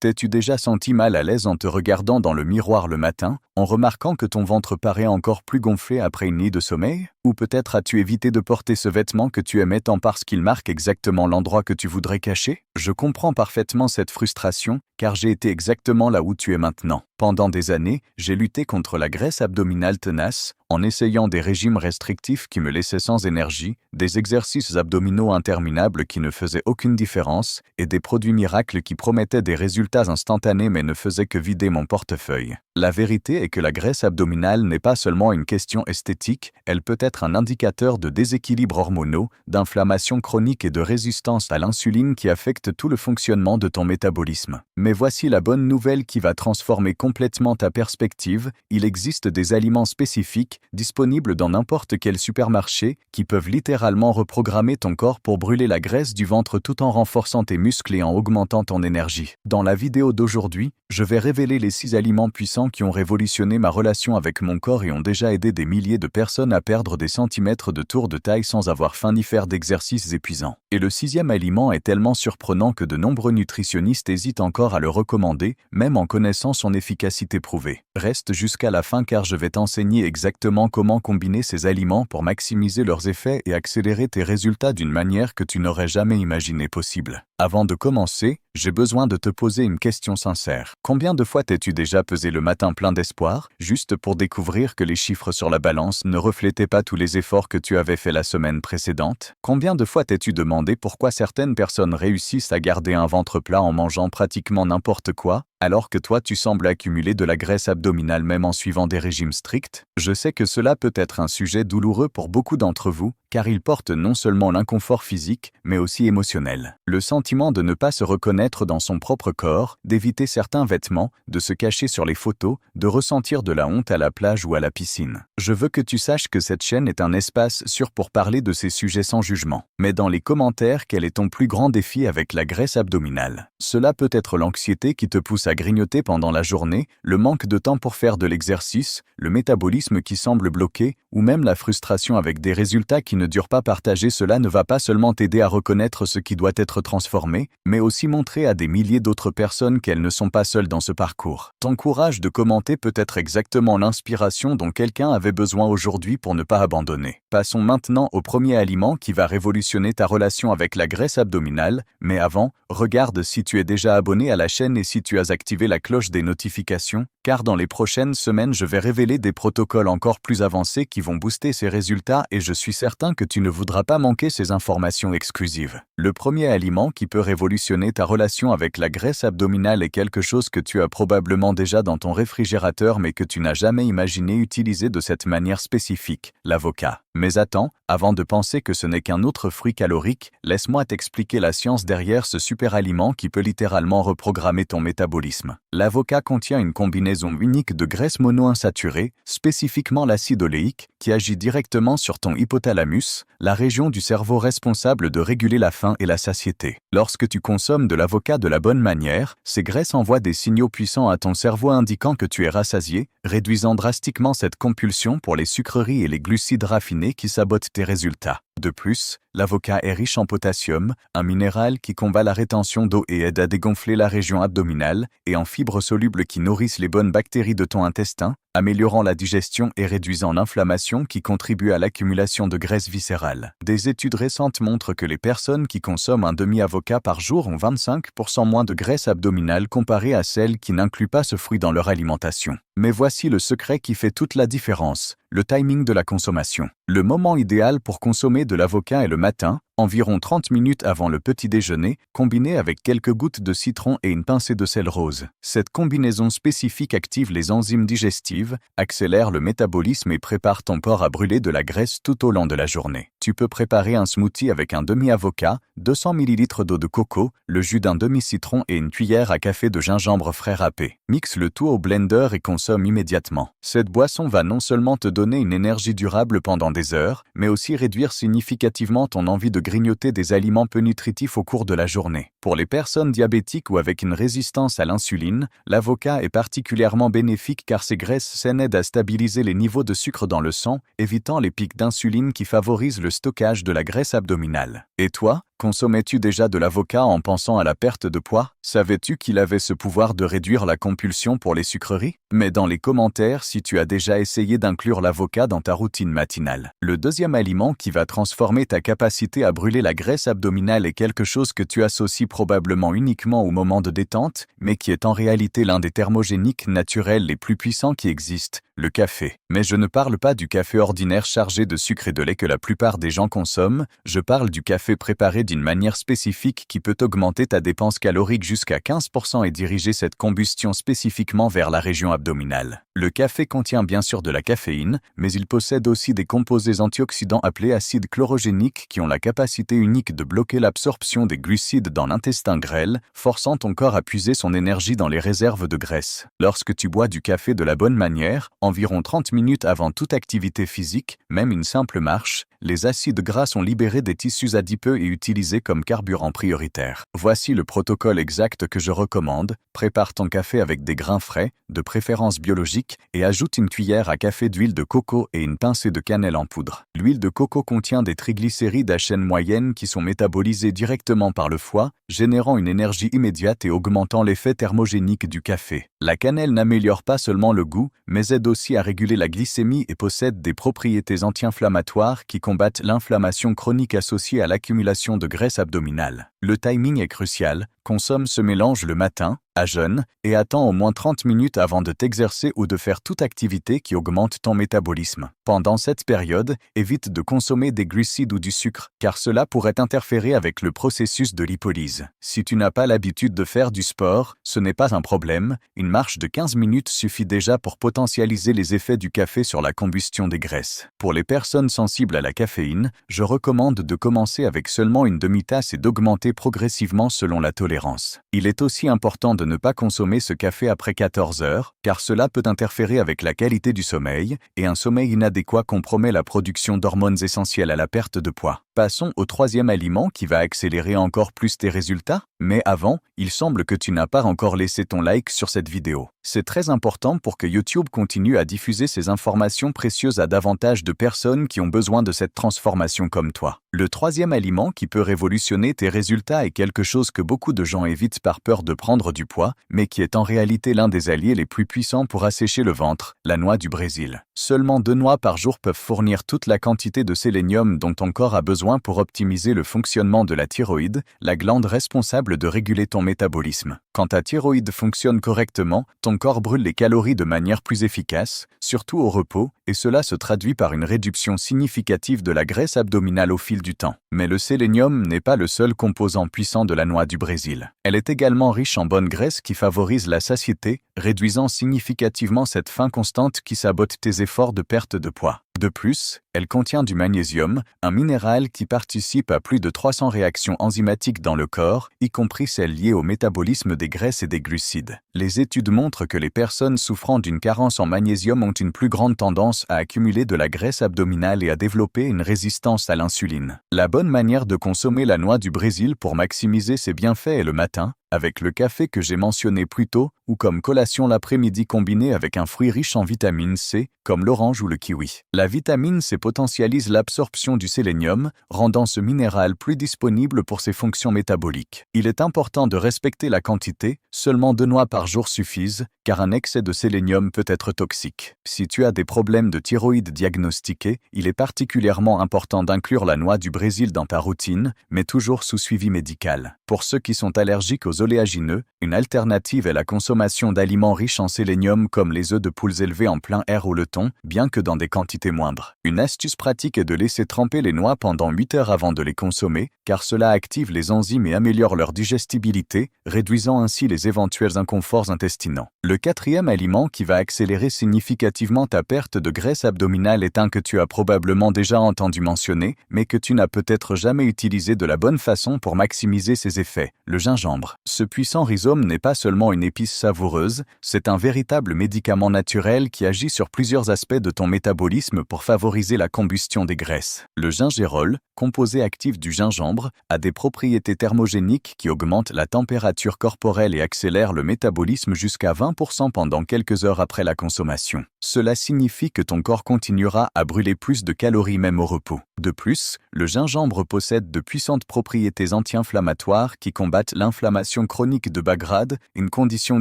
T'es-tu déjà senti mal à l'aise en te regardant dans le miroir le matin, en remarquant que ton ventre paraît encore plus gonflé après une nuit de sommeil? Ou peut-être as-tu évité de porter ce vêtement que tu aimais tant parce qu'il marque exactement l'endroit que tu voudrais cacher? Je comprends parfaitement cette frustration, car j'ai été exactement là où tu es maintenant. Pendant des années, j'ai lutté contre la graisse abdominale tenace, en essayant des régimes restrictifs qui me laissaient sans énergie, des exercices abdominaux interminables qui ne faisaient aucune différence, et des produits miracles qui promettaient des résultats instantanés mais ne faisaient que vider mon portefeuille. La vérité est que la graisse abdominale n'est pas seulement une question esthétique, elle peut être un indicateur de déséquilibres hormonaux, d'inflammation chronique et de résistance à l'insuline qui affecte tout le fonctionnement de ton métabolisme. Mais voici la bonne nouvelle qui va transformer complètement ta perspective, il existe des aliments spécifiques, disponibles dans n'importe quel supermarché, qui peuvent littéralement reprogrammer ton corps pour brûler la graisse du ventre tout en renforçant tes muscles et en augmentant ton énergie. Dans la vidéo d'aujourd'hui, je vais révéler les 6 aliments puissants qui ont révolutionné ma relation avec mon corps et ont déjà aidé des milliers de personnes à perdre des centimètres de tour de taille sans avoir faim ni faire d'exercices épuisants. Et le 6e aliment est tellement surprenant que de nombreux nutritionnistes hésitent encore à le recommander, même en connaissant son efficacité prouvée. Reste jusqu'à la fin car je vais t'enseigner exactement comment combiner ces aliments pour maximiser leurs effets et accélérer tes résultats d'une manière que tu n'aurais jamais imaginé possible. Avant de commencer, j'ai besoin de te poser une question sincère. Combien de fois t'es-tu déjà pesé le matin plein d'espoir, juste pour découvrir que les chiffres sur la balance ne reflétaient pas tous les efforts que tu avais fait la semaine précédente? Combien de fois t'es-tu demandé pourquoi certaines personnes réussissent à garder un ventre plat en mangeant pratiquement n'importe quoi, alors que toi tu sembles accumuler de la graisse abdominale même en suivant des régimes stricts? Je sais que cela peut être un sujet douloureux pour beaucoup d'entre vous, car il porte non seulement l'inconfort physique, mais aussi émotionnel. Le sentiment de ne pas se reconnaître dans son propre corps, d'éviter certains vêtements, de se cacher sur les photos, de ressentir de la honte à la plage ou à la piscine. Je veux que tu saches que cette chaîne est un espace sûr pour parler de ces sujets sans jugement. Mets dans les commentaires quel est ton plus grand défi avec la graisse abdominale. Cela peut être l'anxiété qui te pousse à grignoter pendant la journée, le manque de temps pour faire de l'exercice, le métabolisme qui semble bloqué, ou même la frustration avec des résultats qui ne durent pas. Partager cela ne va pas seulement t'aider à reconnaître ce qui doit être transformé, mais aussi montrer à des milliers d'autres personnes qu'elles ne sont pas seules dans ce parcours. Ton courage de commenter peut être exactement l'inspiration dont quelqu'un avait besoin aujourd'hui pour ne pas abandonner. Passons maintenant au premier aliment qui va révolutionner ta relation avec la graisse abdominale, mais avant, regarde si tu es déjà abonné à la chaîne et si tu as activé la cloche des notifications, car dans les prochaines semaines je vais révéler des protocoles encore plus avancés qui vont booster ces résultats et je suis certain que tu ne voudras pas manquer ces informations exclusives. Le premier aliment qui peut révolutionner ta relation avec la graisse abdominale est quelque chose que tu as probablement déjà dans ton réfrigérateur mais que tu n'as jamais imaginé utiliser de cette manière spécifique, l'avocat. Mais attends, avant de penser que ce n'est qu'un autre fruit calorique, laisse-moi t'expliquer la science derrière ce super aliment qui peut littéralement reprogrammer ton métabolisme. L'avocat contient une combinaison unique de graisses monoinsaturées, spécifiquement l'acide oléique, qui agit directement sur ton hypothalamus, la région du cerveau responsable de réguler la faim et la satiété. Lorsque tu consommes de l'avocat de la bonne manière, ces graisses envoient des signaux puissants à ton cerveau indiquant que tu es rassasié, réduisant drastiquement cette compulsion pour les sucreries et les glucides raffinés qui sabotent tes résultats. De plus, l'avocat est riche en potassium, un minéral qui combat la rétention d'eau et aide à dégonfler la région abdominale, et en fibres solubles qui nourrissent les bonnes bactéries de ton intestin, améliorant la digestion et réduisant l'inflammation qui contribue à l'accumulation de graisse viscérale. Des études récentes montrent que les personnes qui consomment un demi-avocat par jour ont 25% moins de graisse abdominale comparé à celles qui n'incluent pas ce fruit dans leur alimentation. Mais voici le secret qui fait toute la différence, le timing de la consommation. Le moment idéal pour consommer de l'avocat est le matin, environ 30 minutes avant le petit déjeuner, combiné avec quelques gouttes de citron et une pincée de sel rose. Cette combinaison spécifique active les enzymes digestives, accélère le métabolisme et prépare ton corps à brûler de la graisse tout au long de la journée. Tu peux préparer un smoothie avec un demi-avocat, 200 ml d'eau de coco, le jus d'un demi-citron et une cuillère à café de gingembre frais râpé. Mixe le tout au blender et consomme immédiatement. Cette boisson va non seulement te donner une énergie durable pendant des heures, mais aussi réduire significativement ton envie de grignoter des aliments peu nutritifs au cours de la journée. Pour les personnes diabétiques ou avec une résistance à l'insuline, l'avocat est particulièrement bénéfique car ses graisses saines aident à stabiliser les niveaux de sucre dans le sang, évitant les pics d'insuline qui favorisent le stockage de la graisse abdominale. Et toi, Consommais-tu déjà de l'avocat en pensant à la perte de poids? Savais-tu qu'il avait ce pouvoir de réduire la compulsion pour les sucreries? Mets dans les commentaires si tu as déjà essayé d'inclure l'avocat dans ta routine matinale. Le deuxième aliment qui va transformer ta capacité à brûler la graisse abdominale est quelque chose que tu associes probablement uniquement au moment de détente, mais qui est en réalité l'un des thermogéniques naturels les plus puissants qui existent, le café. Mais je ne parle pas du café ordinaire chargé de sucre et de lait que la plupart des gens consomment, je parle du café préparé d'une manière spécifique qui peut augmenter ta dépense calorique jusqu'à 15% et diriger cette combustion spécifiquement vers la région abdominale. Le café contient bien sûr de la caféine, mais il possède aussi des composés antioxydants appelés acides chlorogéniques qui ont la capacité unique de bloquer l'absorption des glucides dans l'intestin grêle, forçant ton corps à puiser son énergie dans les réserves de graisse. Lorsque tu bois du café de la bonne manière, environ 30 minutes avant toute activité physique, même une simple marche, les acides gras sont libérés des tissus adipeux et utilisés comme carburant prioritaire. Voici le protocole exact que je recommande. Prépare ton café avec des grains frais, de préférence biologiques, et ajoute une cuillère à café d'huile de coco et une pincée de cannelle en poudre. L'huile de coco contient des triglycérides à chaîne moyenne qui sont métabolisés directement par le foie, générant une énergie immédiate et augmentant l'effet thermogénique du café. La cannelle n'améliore pas seulement le goût, mais aide aussi à réguler la glycémie et possède des propriétés anti-inflammatoires qui combattent l'inflammation chronique associée à l'accumulation de graisse abdominale. Le timing est crucial, consomme ce mélange le matin, à jeun, et attends au moins 30 minutes avant de t'exercer ou de faire toute activité qui augmente ton métabolisme. Pendant cette période, évite de consommer des glucides ou du sucre, car cela pourrait interférer avec le processus de lipolyse. Si tu n'as pas l'habitude de faire du sport, ce n'est pas un problème, une marche de 15 minutes suffit déjà pour potentialiser les effets du café sur la combustion des graisses. Pour les personnes sensibles à la caféine, je recommande de commencer avec seulement une demi-tasse et d'augmenter progressivement selon la tolérance. Il est aussi important de ne pas consommer ce café après 14 heures, car cela peut interférer avec la qualité du sommeil, et un sommeil inadéquat compromet la production d'hormones essentielles à la perte de poids. Passons au troisième aliment qui va accélérer encore plus tes résultats. Mais avant, il semble que tu n'as pas encore laissé ton like sur cette vidéo. C'est très important pour que YouTube continue à diffuser ces informations précieuses à davantage de personnes qui ont besoin de cette transformation comme toi. Le troisième aliment qui peut révolutionner tes résultats est quelque chose que beaucoup de gens évitent par peur de prendre du poids, mais qui est en réalité l'un des alliés les plus puissants pour assécher le ventre, la noix du Brésil. Seulement 2 noix par jour peuvent fournir toute la quantité de sélénium dont ton corps a besoin pour optimiser le fonctionnement de la thyroïde, la glande responsable de réguler ton métabolisme. Quand ta thyroïde fonctionne correctement, ton corps brûle les calories de manière plus efficace, surtout au repos, et cela se traduit par une réduction significative de la graisse abdominale au fil du temps. Mais le sélénium n'est pas le seul composant puissant de la noix du Brésil. Elle est également riche en bonnes graisses qui favorisent la satiété, réduisant significativement cette faim constante qui sabote tes efforts de perte de poids. De plus, elle contient du magnésium, un minéral qui participe à plus de 300 réactions enzymatiques dans le corps, y compris celles liées au métabolisme des graisses et des glucides. Les études montrent que les personnes souffrant d'une carence en magnésium ont une plus grande tendance à accumuler de la graisse abdominale et à développer une résistance à l'insuline. La bonne manière de consommer la noix du Brésil pour maximiser ses bienfaits est le matin, avec le café que j'ai mentionné plus tôt, ou comme collation l'après-midi combinée avec un fruit riche en vitamine C, comme l'orange ou le kiwi. La vitamine C potentialise l'absorption du sélénium, rendant ce minéral plus disponible pour ses fonctions métaboliques. Il est important de respecter la quantité, seulement 2 noix par jour suffisent, car un excès de sélénium peut être toxique. Si tu as des problèmes de thyroïde diagnostiqués, il est particulièrement important d'inclure la noix du Brésil dans ta routine, mais toujours sous suivi médical. Pour ceux qui sont allergiques aux oléagineux, une alternative est la consommation d'aliments riches en sélénium comme les œufs de poules élevés en plein air ou le thon, bien que dans des quantités moindres. Une astuce pratique est de laisser tremper les noix pendant 8 heures avant de les consommer, car cela active les enzymes et améliore leur digestibilité, réduisant ainsi les éventuels inconforts intestinaux. Le quatrième aliment qui va accélérer significativement ta perte de graisse abdominale est un que tu as probablement déjà entendu mentionner, mais que tu n'as peut-être jamais utilisé de la bonne façon pour maximiser ses effets. Le gingembre. Ce puissant rhizome n'est pas seulement une épice savoureuse, c'est un véritable médicament naturel qui agit sur plusieurs aspects de ton métabolisme pour favoriser la combustion des graisses. Le gingérol, composé actif du gingembre, a des propriétés thermogéniques qui augmentent la température corporelle et accélèrent le métabolisme jusqu'à 20% pendant quelques heures après la consommation. Cela signifie que ton corps continuera à brûler plus de calories même au repos. De plus, le gingembre possède de puissantes propriétés anti-inflammatoires qui combattent l'inflammation chronique de bas grade, une condition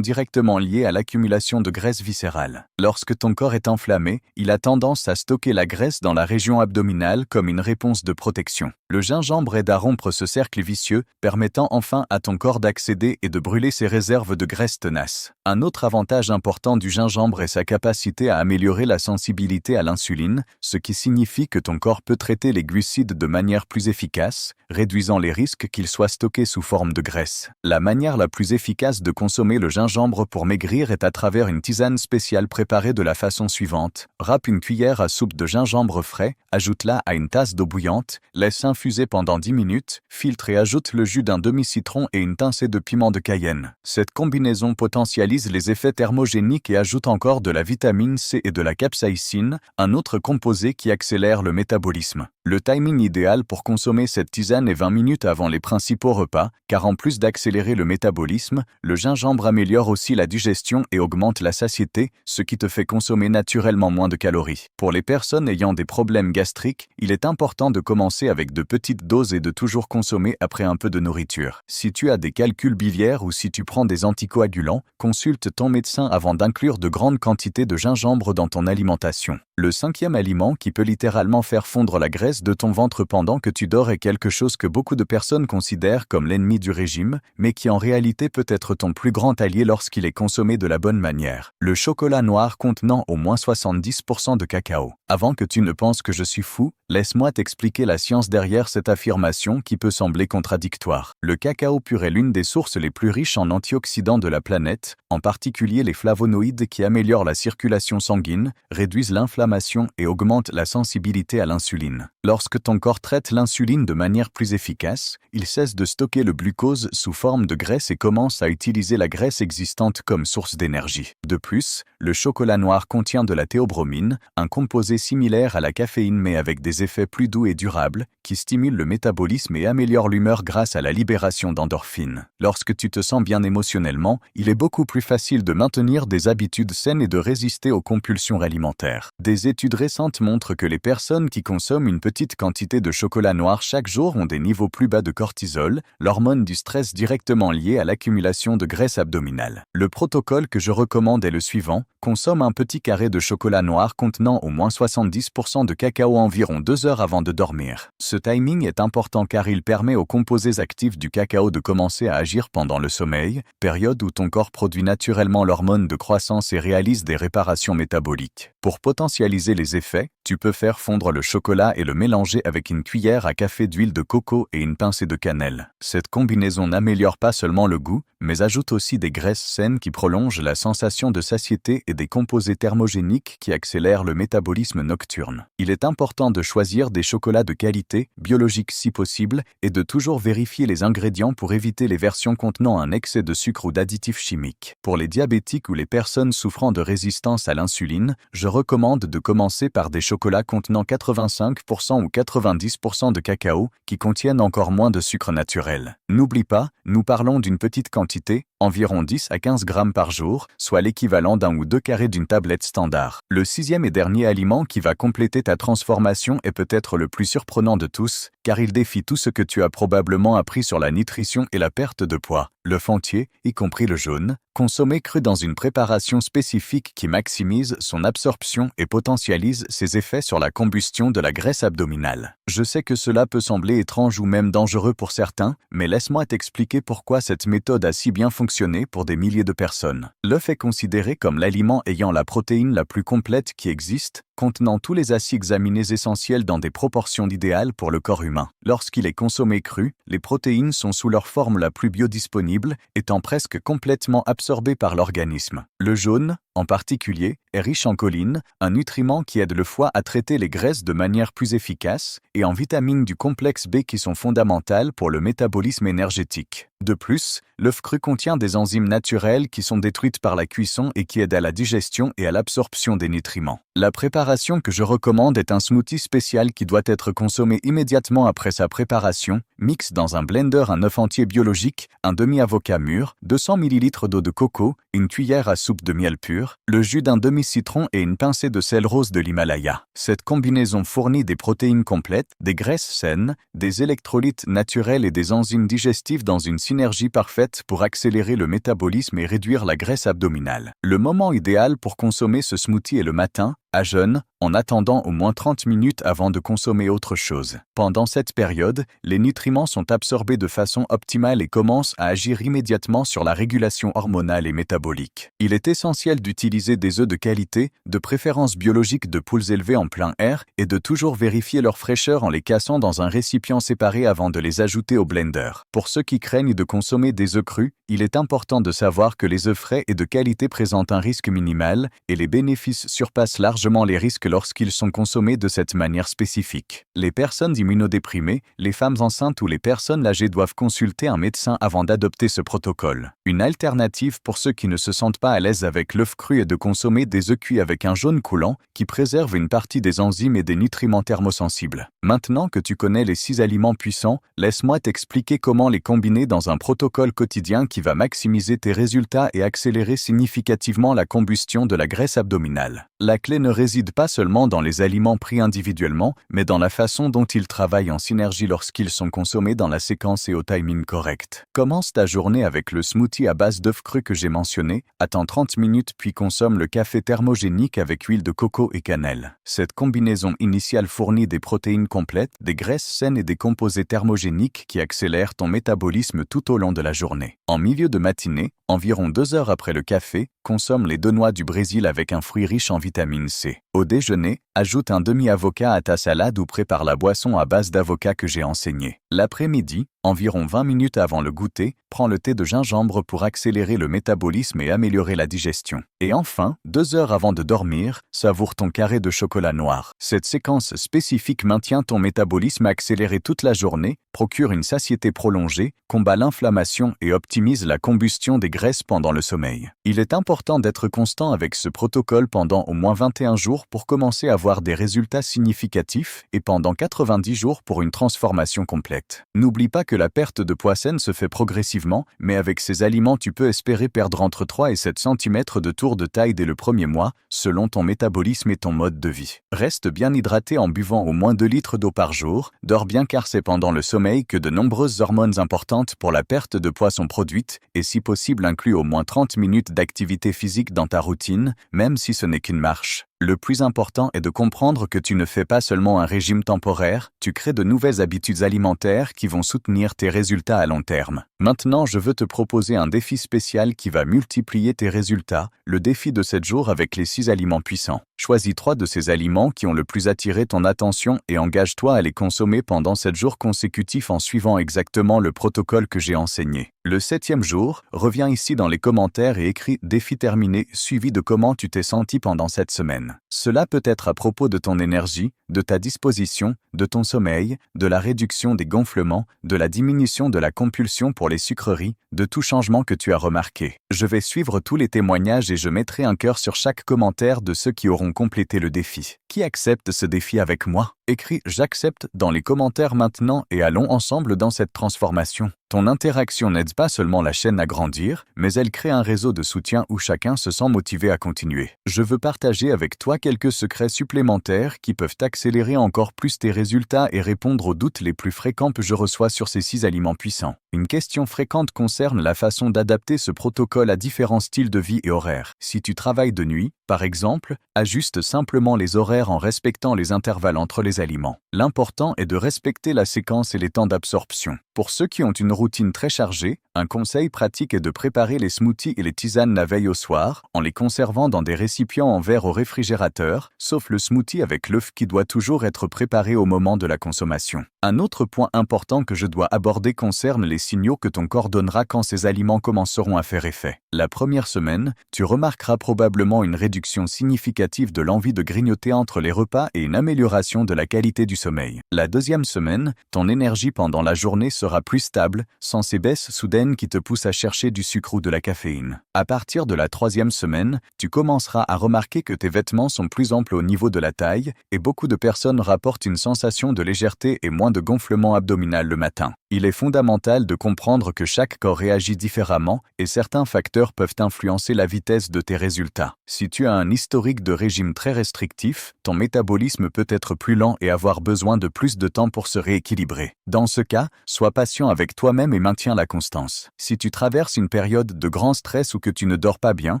directement liée à l'accumulation de graisse viscérale. Lorsque ton corps est enflammé, il a tendance à stocker la graisse dans la région abdominale comme une réponse de protection. Le gingembre aide à rompre ce cercle vicieux, permettant enfin à ton corps d'accéder et de brûler ses réserves de graisse tenace. Un autre avantage important du gingembre est sa capacité à améliorer la sensibilité à l'insuline, ce qui signifie que ton corps peut traiter les glucides de manière plus efficace, réduisant les risques qu'ils soient stockés sous forme de graisse. La manière la plus efficace de consommer le gingembre pour maigrir est à travers une tisane spéciale préparée de la façon suivante. Râpe une cuillère à soupe de gingembre frais, ajoute-la à une tasse d'eau bouillante, laisse infuser pendant 10 minutes, filtre et ajoute le jus d'un demi-citron et une pincée de piment de Cayenne. Cette combinaison potentialise les effets thermogéniques et ajoute encore de la vitamine C et de la capsaïcine, un autre composé qui accélère le métabolisme. Le timing idéal pour consommer cette tisane est 20 minutes avant les principaux repas, car en plus d'accélérer le métabolisme, le gingembre améliore aussi la digestion et augmente la satiété, ce qui te fait consommer naturellement moins de calories. Pour les personnes ayant des problèmes gastriques, il est important de commencer avec de petites doses et de toujours consommer après un peu de nourriture. Si tu as des calculs biliaires ou si tu prends des anticoagulants, consulte ton médecin avant d'inclure de grandes quantités de gingembre dans ton alimentation. Le 5e aliment qui peut littéralement faire fondre la graisse de ton ventre pendant que tu dors est quelque chose que beaucoup de personnes considèrent comme l'ennemi du régime, mais qui en réalité peut être ton plus grand allié lorsqu'il est consommé de la bonne manière. Le chocolat noir contenant au moins 70% de cacao. Avant que tu ne penses que je suis fou, laisse-moi t'expliquer la science derrière cette affirmation qui peut sembler contradictoire. Le cacao pur est l'une des sources les plus riches en antioxydants de la planète, en particulier les flavonoïdes qui améliorent la circulation sanguine, réduisent l'inflammation et augmentent la sensibilité à l'insuline. Lorsque ton corps traite l'insuline de manière plus efficace, il cesse de stocker le glucose sous forme de graisse et commence à utiliser la graisse existante comme source d'énergie. De plus, le chocolat noir contient de la théobromine, un composé similaire à la caféine mais avec des effets plus doux et durables, qui stimule le métabolisme et améliore l'humeur grâce à la libération d'endorphines. Lorsque tu te sens bien émotionnellement, il est beaucoup plus facile de maintenir des habitudes saines et de résister aux compulsions alimentaires. Des études récentes montrent que les personnes qui consomment une petite quantité de chocolat noir chaque jour ont des niveaux plus bas de cortisol, l'hormone du stress directement liée à l'accumulation de graisse abdominale. Le protocole que je recommande est le suivant: consomme un petit carré de chocolat noir contenant au moins 70% de cacao environ 2 heures avant de dormir. Ce timing est important car il permet aux composés actifs du cacao de commencer à agir pendant le sommeil, période où ton corps produit naturellement l'hormone de croissance et réalise des réparations métaboliques. Pour potentialiser les effets, tu peux faire fondre le chocolat et le mélanger avec une cuillère à café d'huile de coco et une pincée de cannelle. Cette combinaison n'améliore pas seulement le goût, mais ajoute aussi des graisses saines qui prolongent la sensation de satiété et des composés thermogéniques qui accélèrent le métabolisme nocturne. Il est important de choisir des chocolats de qualité, biologiques si possible, et de toujours vérifier les ingrédients pour éviter les versions contenant un excès de sucre ou d'additifs chimiques. Pour les diabétiques ou les personnes souffrant de résistance à l'insuline, je recommande de commencer par des chocolats contenant 85% ou 90% de cacao, qui contiennent encore moins de sucre naturel. N'oublie pas, nous parlons d'une petite quantité, environ 10 à 15 grammes par jour, soit l'équivalent d'un ou 2 carrés d'une tablette standard. Le 6e et dernier aliment qui va compléter ta transformation est peut-être le plus surprenant de tous, car il défie tout ce que tu as probablement appris sur la nutrition et la perte de poids. L'œuf entier, y compris le jaune, consommé cru dans une préparation spécifique qui maximise son absorption et potentialise ses effets sur la combustion de la graisse abdominale. Je sais que cela peut sembler étrange ou même dangereux pour certains, mais laisse-moi t'expliquer pourquoi cette méthode a si bien fonctionné pour des milliers de personnes. L'œuf est considéré comme l'aliment ayant la protéine la plus complète qui existe, contenant tous les acides aminés essentiels dans des proportions idéales pour le corps humain. Lorsqu'il est consommé cru, les protéines sont sous leur forme la plus biodisponible, étant presque complètement absorbées par l'organisme. Le jaune, en particulier, est riche en choline, un nutriment qui aide le foie à traiter les graisses de manière plus efficace, et en vitamines du complexe B qui sont fondamentales pour le métabolisme énergétique. De plus, l'œuf cru contient des enzymes naturelles qui sont détruites par la cuisson et qui aident à la digestion et à l'absorption des nutriments. La préparation que je recommande est un smoothie spécial qui doit être consommé immédiatement après sa préparation. Mixe dans un blender un œuf entier biologique, un demi-avocat mûr, 200 ml d'eau de coco, une cuillère à soupe de miel pur, le jus d'un demi-citron et une pincée de sel rose de l'Himalaya. Cette combinaison fournit des protéines complètes, des graisses saines, des électrolytes naturels et des enzymes digestives dans une synergie parfaite pour accélérer le métabolisme et réduire la graisse abdominale. Le moment idéal pour consommer ce smoothie est le matin, à jeûne, en attendant au moins 30 minutes avant de consommer autre chose. Pendant cette période, les nutriments sont absorbés de façon optimale et commencent à agir immédiatement sur la régulation hormonale et métabolique. Il est essentiel d'utiliser des œufs de qualité, de préférence biologique de poules élevées en plein air, et de toujours vérifier leur fraîcheur en les cassant dans un récipient séparé avant de les ajouter au blender. Pour ceux qui craignent de consommer des œufs crus, il est important de savoir que les œufs frais et de qualité présentent un risque minimal, et les bénéfices surpassent largement les risques lorsqu'ils sont consommés de cette manière spécifique. Les personnes immunodéprimées, les femmes enceintes ou les personnes âgées doivent consulter un médecin avant d'adopter ce protocole. Une alternative pour ceux qui ne se sentent pas à l'aise avec l'œuf cru est de consommer des œufs cuits avec un jaune coulant qui préserve une partie des enzymes et des nutriments thermosensibles. Maintenant que tu connais les 6 aliments puissants, laisse-moi t'expliquer comment les combiner dans un protocole quotidien qui va maximiser tes résultats et accélérer significativement la combustion de la graisse abdominale. La clé ne réside pas seulement dans les aliments pris individuellement, mais dans la façon dont ils travaillent en synergie lorsqu'ils sont consommés dans la séquence et au timing correct. Commence ta journée avec le smoothie à base d'œufs crus que j'ai mentionné, attends 30 minutes puis consomme le café thermogénique avec huile de coco et cannelle. Cette combinaison initiale fournit des protéines complètes, des graisses saines et des composés thermogéniques qui accélèrent ton métabolisme tout au long de la journée. En milieu de matinée, environ 2 heures après le café, consomme les 2 noix du Brésil avec un fruit riche en vitamine C. Au déjeuner, ajoute un demi-avocat à ta salade ou prépare la boisson à base d'avocat que j'ai enseignée. L'après-midi, environ 20 minutes avant le goûter, prends le thé de gingembre pour accélérer le métabolisme et améliorer la digestion. Et enfin, 2 heures avant de dormir, savoure ton carré de chocolat noir. Cette séquence spécifique maintient ton métabolisme accéléré toute la journée, procure une satiété prolongée, combat l'inflammation et optimise la combustion des graisses pendant le sommeil. Il est important d'être constant avec ce protocole pendant au moins 21 jours pour commencer à voir des résultats significatifs et pendant 90 jours pour une transformation complète. N'oublie pas que la perte de poids saine se fait progressivement, mais avec ces aliments tu peux espérer perdre entre 3 et 7 cm de tour de taille dès le premier mois, selon ton métabolisme et ton mode de vie. Reste bien hydraté en buvant au moins 2 litres d'eau par jour, dors bien car c'est pendant le sommeil que de nombreuses hormones importantes pour la perte de poids sont produites, et si possible inclus au moins 30 minutes d'activité physique dans ta routine, même si ce n'est qu'une marche. Le plus important est de comprendre que tu ne fais pas seulement un régime temporaire, tu crées de nouvelles habitudes alimentaires qui vont soutenir tes résultats à long terme. Maintenant, je veux te proposer un défi spécial qui va multiplier tes résultats, le défi de 7 jours avec les 6 aliments puissants. Choisis 3 de ces aliments qui ont le plus attiré ton attention et engage-toi à les consommer pendant 7 jours consécutifs en suivant exactement le protocole que j'ai enseigné. Le 7e jour, reviens ici dans les commentaires et écris « Défi terminé » suivi de comment tu t'es senti pendant cette semaine. Cela peut être à propos de ton énergie, de ta disposition, de ton sommeil, de la réduction des gonflements, de la diminution de la compulsion pour les sucreries, de tout changement que tu as remarqué. Je vais suivre tous les témoignages et je mettrai un cœur sur chaque commentaire de ceux qui auront complété le défi. Qui accepte ce défi avec moi? Écris « J'accepte » dans les commentaires maintenant et allons ensemble dans cette transformation. Ton interaction n'aide pas seulement la chaîne à grandir, mais elle crée un réseau de soutien où chacun se sent motivé à continuer. Je veux partager avec toi quelques secrets supplémentaires qui peuvent accélérer encore plus tes résultats et répondre aux doutes les plus fréquents que je reçois sur ces 6 aliments puissants. Une question fréquente concerne la façon d'adapter ce protocole à différents styles de vie et horaires. Si tu travailles de nuit, par exemple, ajuste simplement les horaires en respectant les intervalles entre les aliments. L'important est de respecter la séquence et les temps d'absorption. Pour ceux qui ont une routine très chargée, un conseil pratique est de préparer les smoothies et les tisanes la veille au soir, en les conservant dans des récipients en verre au réfrigérateur, sauf le smoothie avec l'œuf qui doit toujours être préparé au moment de la consommation. Un autre point important que je dois aborder concerne les signaux que ton corps donnera quand ces aliments commenceront à faire effet. La première semaine, tu remarqueras probablement une réduction significative de l'envie de grignoter entre les repas et une amélioration de la qualité du sommeil. La deuxième semaine, ton énergie pendant la journée sera plus stable, sans ces baisses soudaines qui te poussent à chercher du sucre ou de la caféine. À partir de la 3e semaine, tu commenceras à remarquer que tes vêtements sont plus amples au niveau de la taille et beaucoup de personnes rapportent une sensation de légèreté et moins de gonflement abdominal le matin. Il est fondamental de comprendre que chaque corps réagit différemment et certains facteurs peuvent influencer la vitesse de tes résultats. Si tu as un historique de régime très restrictif, ton métabolisme peut être plus lent et avoir besoin de plus de temps pour se rééquilibrer. Dans ce cas, sois patient avec toi-même et maintiens la constance. Si tu traverses une période de grand stress ou que tu ne dors pas bien,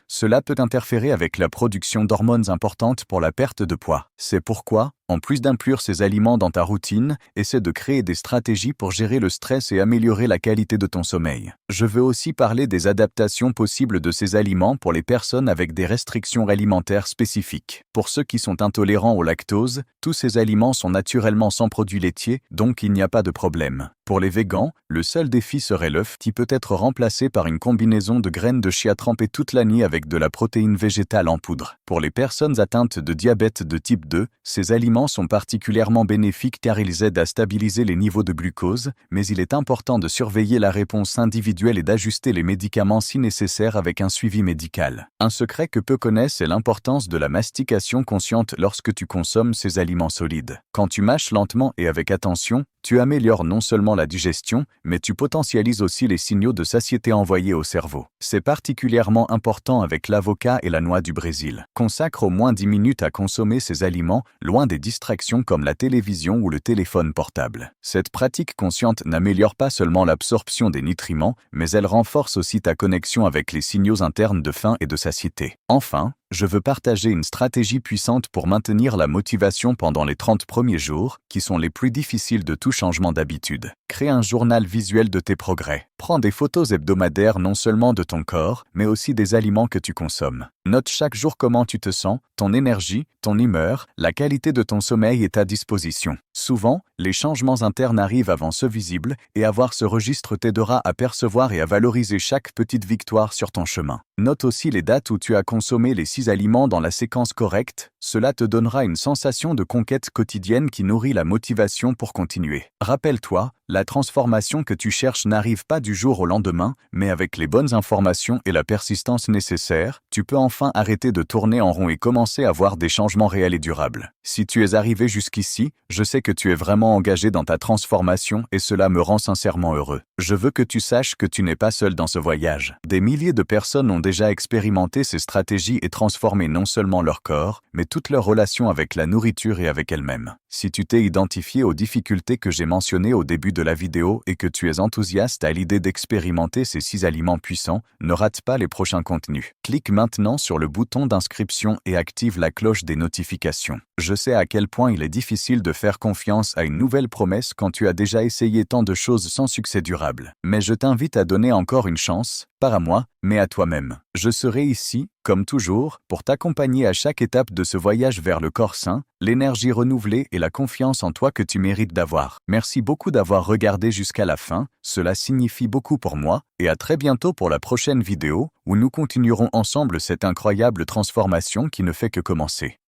cela peut interférer avec la production d'hormones importantes pour la perte de poids. C'est pourquoi, en plus d'inclure ces aliments dans ta routine, essaie de créer des stratégies pour gérer le stress et améliorer la qualité de ton sommeil. Je veux aussi parler des adaptations possibles de ces aliments pour les personnes avec des restrictions alimentaires spécifiques. Pour ceux qui sont intolérants au lactose, tous ces aliments sont naturellement sans produits laitiers, donc il n'y a pas de problème. Pour les végans, le seul défi serait l'œuf qui peut être remplacé par une combinaison de graines de chia trempées toute la nuit avec de la protéine végétale en poudre. Pour les personnes atteintes de diabète de type 2, ces aliments sont particulièrement bénéfiques car ils aident à stabiliser les niveaux de glucose, mais il est important de surveiller la réponse individuelle et d'ajuster les médicaments si nécessaire avec un suivi médical. Un secret que peu connaissent est l'importance de la mastication consciente lorsque tu consommes ces aliments solides. Quand tu mâches lentement et avec attention, tu améliores non seulement la digestion, mais tu potentialises aussi les signaux de satiété envoyés au cerveau. C'est particulièrement important avec l'avocat et la noix du Brésil. Consacre au moins 10 minutes à consommer ces aliments, loin des distractions comme la télévision ou le téléphone portable. Cette pratique consciente n'améliore pas seulement l'absorption des nutriments, mais elle renforce aussi ta connexion avec les signaux internes de faim et de satiété. Enfin, je veux partager une stratégie puissante pour maintenir la motivation pendant les 30 premiers jours, qui sont les plus difficiles de tout changement d'habitude. Crée un journal visuel de tes progrès. Prends des photos hebdomadaires non seulement de ton corps, mais aussi des aliments que tu consommes. Note chaque jour comment tu te sens, ton énergie, ton humeur, la qualité de ton sommeil et ta disposition. Souvent, les changements internes arrivent avant ceux visibles, et avoir ce registre t'aidera à percevoir et à valoriser chaque petite victoire sur ton chemin. Note aussi les dates où tu as consommé les 6 aliments dans la séquence correcte, cela te donnera une sensation de conquête quotidienne qui nourrit la motivation pour continuer. Rappelle-toi, la transformation que tu cherches n'arrive pas du jour au lendemain, mais avec les bonnes informations et la persistance nécessaire, tu peux enfin arrêter de tourner en rond et commencer à voir des changements réels et durables. Si tu es arrivé jusqu'ici, je sais que tu es vraiment engagé dans ta transformation et cela me rend sincèrement heureux. Je veux que tu saches que tu n'es pas seul dans ce voyage. Des milliers de personnes ont déjà expérimenté ces stratégies et transformé non seulement leur corps, mais toute leur relation avec la nourriture et avec elles-mêmes. Si tu t'es identifié aux difficultés que j'ai mentionnées au début de la vidéo et que tu es enthousiaste à l'idée d'expérimenter ces 6 aliments puissants, ne rate pas les prochains contenus. Clique maintenant sur le bouton d'inscription et active la cloche des notifications. Je sais à quel point il est difficile de faire confiance à une nouvelle promesse quand tu as déjà essayé tant de choses sans succès durable. Mais je t'invite à donner encore une chance, pas à moi, mais à toi-même. Je serai ici, comme toujours, pour t'accompagner à chaque étape de ce voyage vers le corps sain, l'énergie renouvelée et la confiance en toi que tu mérites d'avoir. Merci beaucoup d'avoir regardé jusqu'à la fin, cela signifie beaucoup pour moi, et à très bientôt pour la prochaine vidéo, où nous continuerons ensemble cette incroyable transformation qui ne fait que commencer.